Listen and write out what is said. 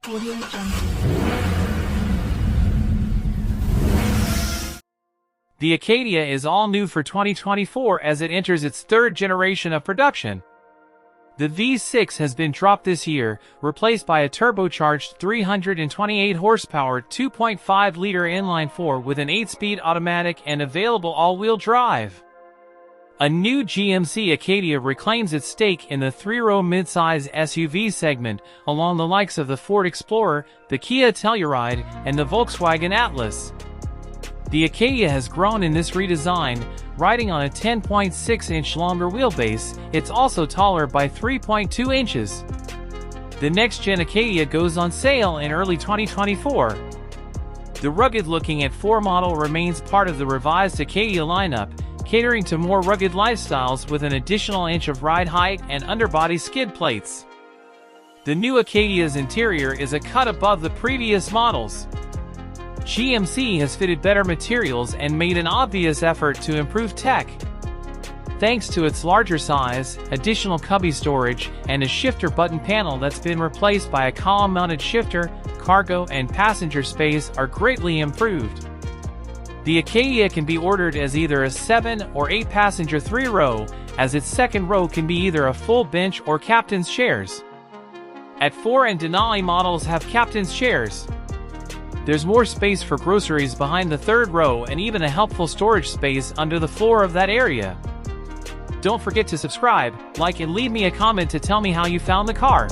Audio Jungle. The Acadia is all new for 2024 as it enters its third generation of production. The V6 has been dropped this year, replaced by a turbocharged 328 horsepower 2.5-liter inline-four with an 8-speed automatic and available all-wheel drive. A new GMC Acadia reclaims its stake in the three-row midsize SUV segment, along the likes of the Ford Explorer, the Kia Telluride, and the Volkswagen Atlas. The Acadia has grown in this redesign, riding on a 10.6-inch longer wheelbase. It's also taller by 3.2 inches. The next-gen Acadia goes on sale in early 2024. The rugged-looking at4 model remains part of the revised Acadia lineup, catering to more rugged lifestyles with an additional inch of ride height and underbody skid plates. The new Acadia's interior is a cut above the previous models. GMC has fitted better materials and made an obvious effort to improve tech. Thanks to its larger size, additional cubby storage, and a shifter button panel that's been replaced by a column-mounted shifter, cargo and passenger space are greatly improved. The Acadia can be ordered as either a 7 or 8 passenger 3-row, as its second row can be either a full bench or captain's chairs. At4 and Denali models have captain's chairs. There's more space for groceries behind the third row and even a helpful storage space under the floor of that area. Don't forget to subscribe, like and leave me a comment to tell me how you found the car.